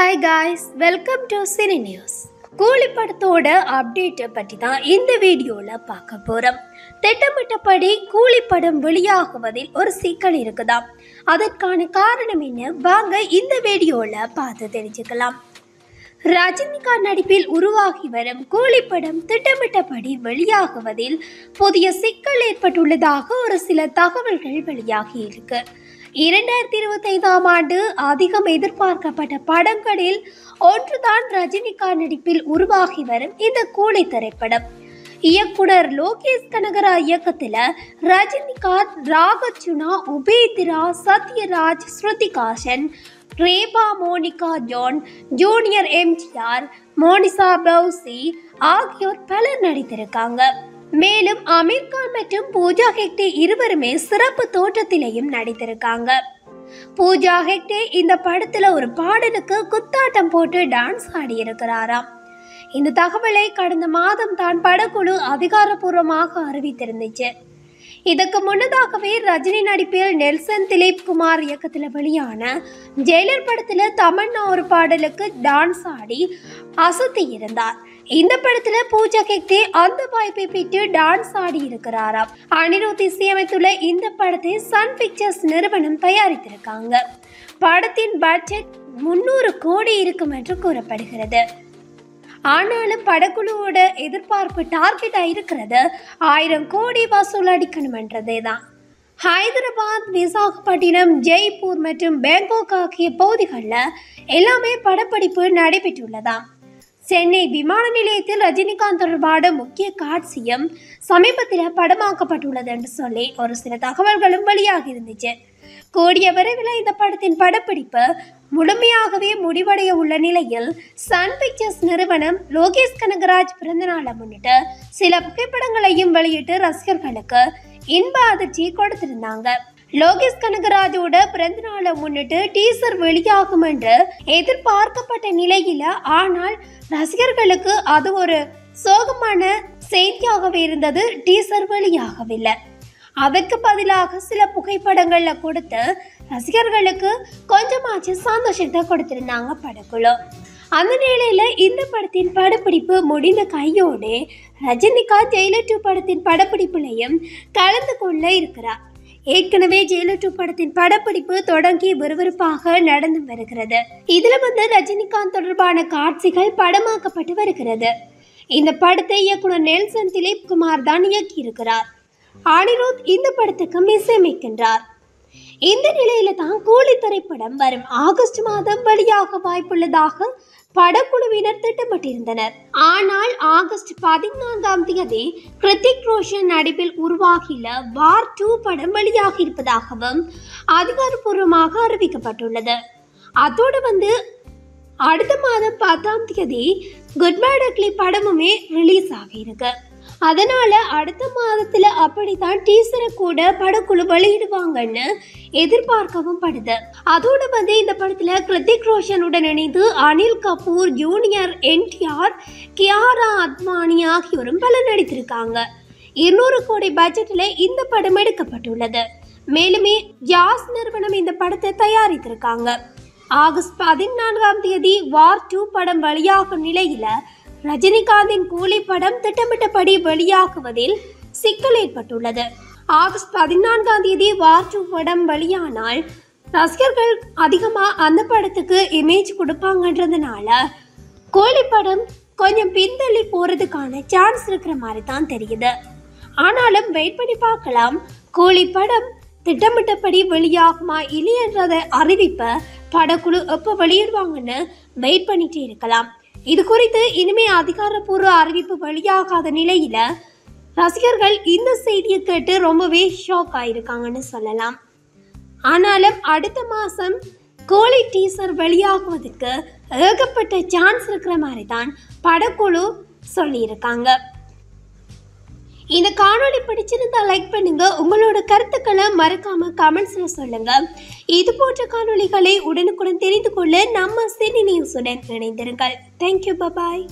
Hi guys, welcome to cine news. Coolie படத்தோட அப்டேட்டை பற்றி தான் இந்த வீடியோவில் பார்க்க போகிறோம். திட்டமிட்டபடி கூலி படம் வெளியாகுவதில் ஒரு சிக்கல் இருக்குதாம். அதற்கான காரணம் என்ன, வாங்க இந்த வீடியோவில் பார்த்து தெரிஞ்சுக்கலாம். ரஜினிகாந்த் நடிப்பில் உருவாகி வரும் கூலி படம் திட்டமிட்டபடி வெளியாகுவதில் புதிய சிக்கல் ஏற்பட்டுள்ளதாக ஒரு சில தகவல்கள் வெளியாகி இருக்கு. 2025ஆம் ஆண்டு அதிகம் எதிர்பார்க்கப்பட்ட படங்களில் ஒன்றுதான் ரஜினிகாந்த் நடிப்பில் உருவாகி வரும் இந்த கூலி திரைப்படம். இயக்குனர் லோகேஷ் கனகராஜ் இயக்கத்தில் ரஜினிகாந்த், ராகச்சுனா, உபேந்திரா, சத்யராஜ், ஸ்ருதிகாசன், ரேபா, மோனிகா ஜான், ஜூனியர் எம்ஜிஆர், மோனிசா பௌசி ஆகியோர் பலர் நடித்திருக்காங்க. மேலும் அமீர் கான் மற்றும் பூஜா ஹெக்டே இருவருமே சிறப்பு தோற்றத்திலேயும் நடித்திருக்காங்க. பூஜா ஹெக்டே இந்த படத்துல ஒரு பாடலுக்கு குத்தாட்டம் போட்டு டான்ஸ் ஆடி இருக்கிறாராம். இந்த தகவலை கடந்த மாதம் தான் படக்குழு அதிகாரப்பூர்வமாக அறிவித்திருந்துச்சு. இதற்கு முன்னதாகவே ரஜினி நடிப்பில் நெல்சன் திலீப் குமார் இயக்கத்தில் வெளியான ஜெயிலர் படத்துல தமன்னா ஒரு பாடலுக்கு டான்ஸ் ஆடி அசத்தி இருந்தார். இந்த படத்துல பூஜா ஹெக்டே அந்த வாய்ப்பை பெற்று டான்ஸ் ஆடி இருக்கிறாராம். அனிருத் இசையமைத்துள்ள இந்த படத்தை சன் பிக்சர்ஸ் நிறுவனம் தயாரித்திருக்காங்க. படத்தின் பட்ஜெட் 300 கோடி இருக்கும் என்று கூறப்படுகிறது. ஆனாலும் படக்குழுவோட எதிர்பார்ப்பு டார்கெட்டா இருக்கிறது 1000 கோடி வசூல் அடிக்கணும் என்றதே தான். ஹைதராபாத், விசாகப்பட்டினம், ஜெய்ப்பூர் மற்றும் பேங்காக் ஆகிய பகுதிகளில் எல்லாமே படப்பிடிப்பு நடைபெற்றுள்ளதாம். சென்னை விமான நிலையத்தில் ரஜினிகாந்த் தொடர்பான முக்கிய காட்சியும் சமீபத்தில் படமாக்கப்பட்டுள்ளது என்று சொல்லி ஒரு சில தகவல்களும் வெளியாகி இருந்துச்சு. கூடிய விரைவில் இந்த படத்தின் படப்பிடிப்பு முழுமையாகவே முடிவடைய உள்ள நிலையில் சன் பிக்சர்ஸ் நிறுவனம் லோகேஷ் கனகராஜ் பிறந்தநாளை முன்னிட்டு சில புகைப்படங்களையும் வெளியிட்டு ரசிகர்களுக்கு இன்ப அதிர்ச்சி கொடுத்திருந்தாங்க. லோகேஷ் கனகராஜோட பிறந்த நாளை முன்னிட்டு டீசர் வெளியாகும் என்று எதிர்பார்க்கப்பட்ட நிலையில, ஆனால் ரசிகர்களுக்கு அது ஒரு சோகமான செய்தியாகவே இருந்தது. டீசர் வெளியாகவில்லை. அதற்கு பதிலாக சில புகைப்படங்கள்ல கொடுத்து ரசிகர்களுக்கு கொஞ்சமாச்சு சந்தோஷத்தை கொடுத்திருந்தாங்க படக்குழு. அந்த நிலையில இந்த படத்தின் படப்பிடிப்பு முடிந்த கையோடு ரஜினிகாந்த் ஜெயிலர் 2 படத்தின் படப்பிடிப்புலையும் கலந்து கொள்ள இருக்கிறார். ஏற்கனவே ஜெயிலர் 2 படத்தின் படப்பிடிப்பு தொடங்கி விறுவிறுப்பாக நடந்து வருகிறது. இதுல ரஜினிகாந்த் தொடர்பான காட்சிகள் படமாக்கப்பட்டு வருகிறது. இந்த படத்தை இயக்குனர் நெல்சன் திலீப் குமார் தான் இயக்கி இருக்கிறார். அனிருத் இந்த படத்துக்கு இசையமைக்கின்றார். இந்த நிலையில தான் கூலி திரைப்படம் வரும் ஆகஸ்ட் மாதம் வெளியாக வாய்ப்புள்ளதாக படக்குழுவினர் திட்டமிட்டிருந்தனர். ஆனால் ஆகஸ்ட் 14ஆம் தேதி கிருத்திக் ரோஷன் நடிப்பில் உருவாகியுள்ள வார் 2 படம் வெளியாகி இருப்பதாகவும் அதிகாரப்பூர்வமாக அறிவிக்கப்பட்டுள்ளது. அதோடு அடுத்த மாதம் 10ஆம் தேதி குட் பை டக்லி படமுமே ரிலீஸ் ஆகியிருக்கு. அதனால அடுத்த மாதத்துல அப்படித்தான் டீசரை கூட படக்குழு வெளியிடுவாங்கன்னு எதிர்பார்க்கவும் படுது. அதோடு இந்த படத்துல கிருத்திக் ரோஷனுடன் இணைந்து அனில் கபூர், ஜூனியர் என்டிஆர், கியாரா அத்வானி ஆகியோரும் பலர் நடித்திருக்காங்க. 200 கோடி பட்ஜெட்ல இந்த படம் எடுக்கப்பட்டுள்ளது. மேலுமே ஜாஸ் நிறுவனம் இந்த படத்தை தயாரித்திருக்காங்க. ஆகஸ்ட் 14ஆம் தேதி வார் 2 படம் வெளியாகும் நிலையில ரஜினிகாந்தின் கூலி படம் திட்டமிட்டபடி வெளியாகுவதில் சிக்கல் ஏற்பட்டுள்ளது. ஆகஸ்ட் 14ஆம் தேதி வார் 2 படம் வெளியானால் ரசிகர்கள் அதிகமா அந்த படத்துக்கு இமேஜ் கொடுப்பாங்கன்றதுனால கூலி படம் கொஞ்சம் பின்தள்ளி போறதுக்கான சான்ஸ் இருக்கிற மாதிரி தான் தெரியுது. ஆனாலும் வெயிட் பண்ணி பார்க்கலாம். கூலி படம் திட்டமிட்டபடி வெளியாகுமா இல்லையன்றதை அறிவிப்ப படக்குழு எப்போ வெளியிடுவாங்கன்னு வெயிட் பண்ணிட்டே இருக்கலாம். இது குறித்து இனிமே அதிகாரப்பூர்வ அறிவிப்பு வெளியாகாத நிலையில ரசிகர்கள் இந்த செய்தியை கேட்டு ரொம்பவே ஷாக் ஆயிருக்காங்கன்னு சொல்லலாம். ஆனாலும் அடுத்த மாசம் கூலி டீசர் வெளியாகுவதற்கு ஏகப்பட்ட சான்ஸ் இருக்கிற மாதிரி தான் படக்குழு சொல்லியிருக்காங்க. இந்த காணொளி பிடிச்சிருந்தா லைக் பண்ணுங்க. உங்களோட கருத்துக்களை மறக்காம கமெண்ட்ஸ்ல சொல்லுங்க. இது போன்ற காணொளிகளை உடனுக்குடன் தெரிந்து கொள்ள நம்ம சினி நியூஸுடன் இணைந்திருங்கள். தேங்க்யூ, பாய்.